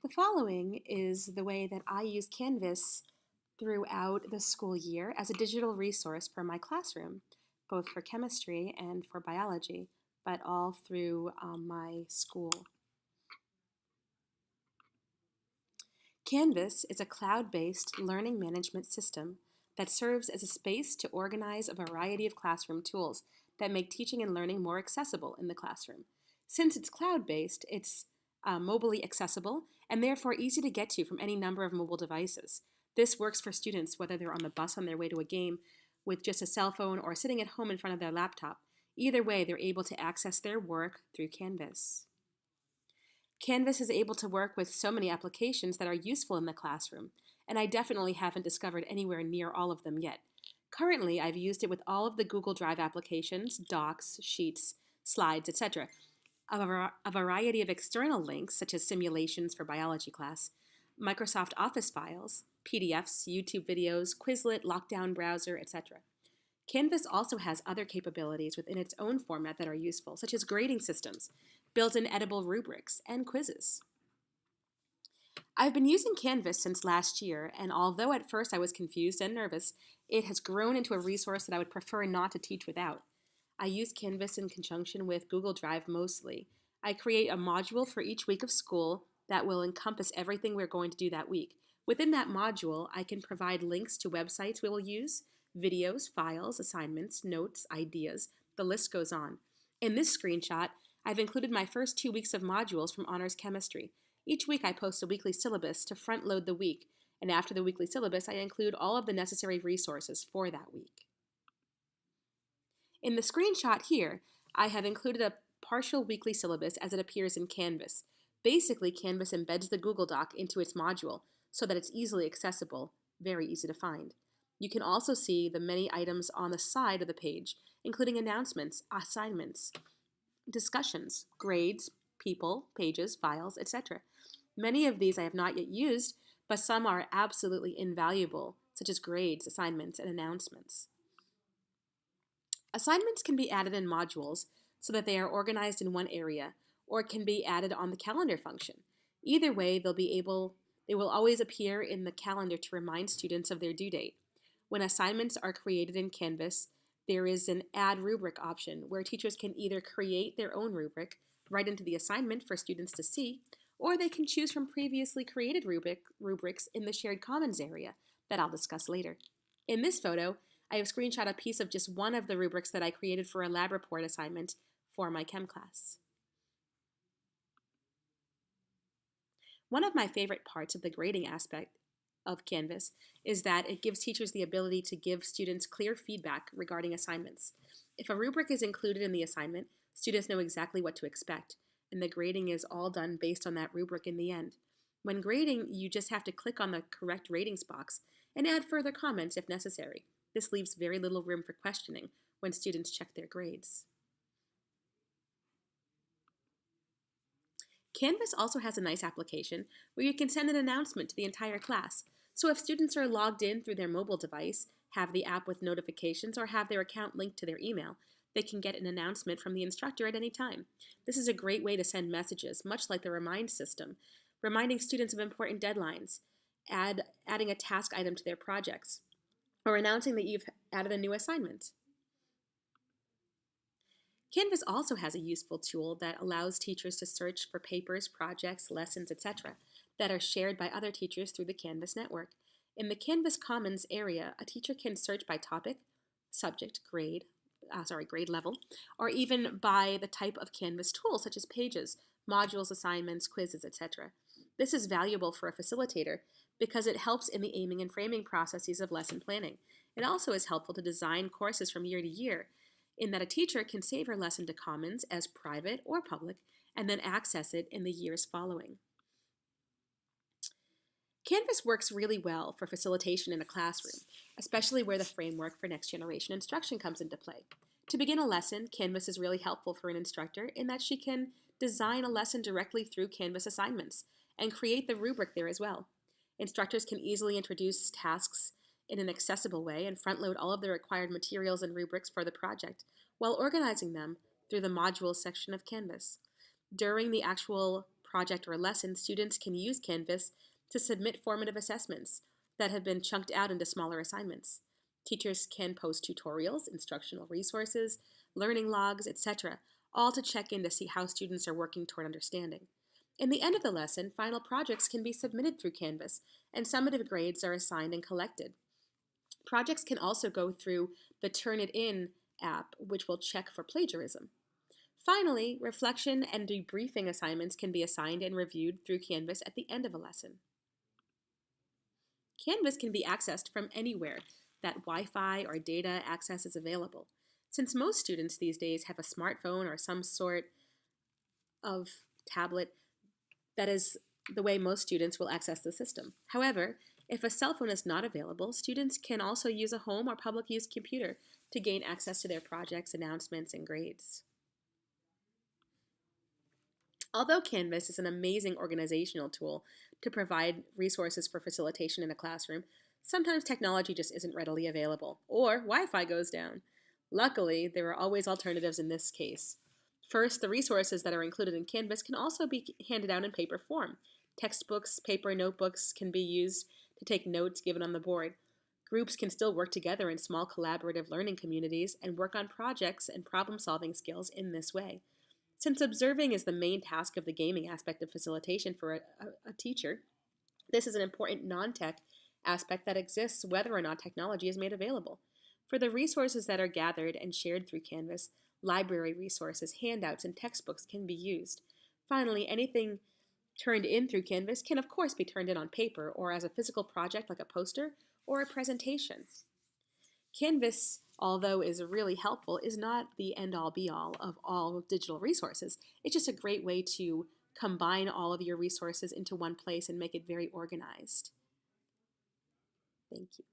The following is the way that I use Canvas throughout the school year as a digital resource for my classroom, both for chemistry and for biology, but all through my school. Canvas is a cloud-based learning management system that serves as a space to organize a variety of classroom tools that make teaching and learning more accessible in the classroom. Since it's cloud-based, it's mobily accessible and therefore easy to get to from any number of mobile devices. This works for students whether they're on the bus on their way to a game with just a cell phone or sitting at home in front of their laptop. Either way, they're able to access their work through Canvas. Canvas is able to work with so many applications that are useful in the classroom, and I definitely haven't discovered anywhere near all of them yet. Currently, I've used it with all of the Google Drive applications, docs, sheets, slides, etc., a variety of external links, such as simulations for biology class, Microsoft Office files, PDFs, YouTube videos, Quizlet, Lockdown Browser, etc. Canvas also has other capabilities within its own format that are useful, such as grading systems, built-in editable rubrics, and quizzes. I've been using Canvas since last year, and although at first I was confused and nervous, it has grown into a resource that I would prefer not to teach without. I use Canvas in conjunction with Google Drive mostly. I create a module for each week of school that will encompass everything we're going to do that week. Within that module, I can provide links to websites we will use, videos, files, assignments, notes, ideas. The list goes on. In this screenshot, I've included my first 2 weeks of modules from Honors Chemistry. Each week I post a weekly syllabus to front load the week, and after the weekly syllabus I include all of the necessary resources for that week. In the screenshot here, I have included a partial weekly syllabus as it appears in Canvas. Basically, Canvas embeds the Google Doc into its module so that it's easily accessible, very easy to find. You can also see the many items on the side of the page, including announcements, assignments, discussions, grades, people, pages, files, etc. Many of these I have not yet used, but some are absolutely invaluable, such as grades, assignments, and announcements. Assignments can be added in modules so that they are organized in one area, or can be added on the calendar function. Either way, they will always appear in the calendar to remind students of their due date. When assignments are created in Canvas, there is an Add Rubric option where teachers can either create their own rubric right into the assignment for students to see, or they can choose from previously created rubrics in the Shared Commons area that I'll discuss later. In this photo, I have screenshot a piece of just one of the rubrics that I created for a lab report assignment for my chem class. One of my favorite parts of the grading aspect of Canvas is that it gives teachers the ability to give students clear feedback regarding assignments. If a rubric is included in the assignment, students know exactly what to expect, and the grading is all done based on that rubric in the end. When grading, you just have to click on the correct ratings box and add further comments if necessary. This leaves very little room for questioning when students check their grades. Canvas also has a nice application where you can send an announcement to the entire class. So if students are logged in through their mobile device, have the app with notifications, or have their account linked to their email, they can get an announcement from the instructor at any time. This is a great way to send messages, much like the Remind system, reminding students of important deadlines, adding a task item to their projects, or announcing that you've added a new assignment. Canvas also has a useful tool that allows teachers to search for papers, projects, lessons, etc. that are shared by other teachers through the Canvas network. In the Canvas Commons area, a teacher can search by topic, subject, grade level, or even by the type of Canvas tool, such as pages, modules, assignments, quizzes, etc. This is valuable for a facilitator because it helps in the aiming and framing processes of lesson planning. It also is helpful to design courses from year to year, in that a teacher can save her lesson to Commons as private or public and then access it in the years following. Canvas works really well for facilitation in a classroom, especially where the framework for next generation instruction comes into play. To begin a lesson, Canvas is really helpful for an instructor in that she can design a lesson directly through Canvas assignments and create the rubric there as well. Instructors can easily introduce tasks in an accessible way and front-load all of the required materials and rubrics for the project while organizing them through the modules section of Canvas. During the actual project or lesson, students can use Canvas to submit formative assessments that have been chunked out into smaller assignments. Teachers can post tutorials, instructional resources, learning logs, etc., all to check in to see how students are working toward understanding. In the end of the lesson, final projects can be submitted through Canvas, and summative grades are assigned and collected. Projects can also go through the Turnitin app, which will check for plagiarism. Finally, reflection and debriefing assignments can be assigned and reviewed through Canvas at the end of a lesson. Canvas can be accessed from anywhere that Wi-Fi or data access is available. Since most students these days have a smartphone or some sort of tablet, that is the way most students will access the system. However, if a cell phone is not available, students can also use a home or public use computer to gain access to their projects, announcements, and grades. Although Canvas is an amazing organizational tool to provide resources for facilitation in a classroom, sometimes technology just isn't readily available, or Wi-Fi goes down. Luckily, there are always alternatives in this case. First, the resources that are included in Canvas can also be handed out in paper form. Textbooks, paper notebooks can be used to take notes given on the board. Groups can still work together in small collaborative learning communities and work on projects and problem-solving skills in this way. Since observing is the main task of the gaming aspect of facilitation for a teacher, this is an important non-tech aspect that exists whether or not technology is made available. For the resources that are gathered and shared through Canvas, library resources, handouts, and textbooks can be used. Finally, anything turned in through Canvas can of course be turned in on paper or as a physical project like a poster or a presentation. Canvas, although is really helpful, is not the end-all be-all of all digital resources. It's just a great way to combine all of your resources into one place and make it very organized. Thank you.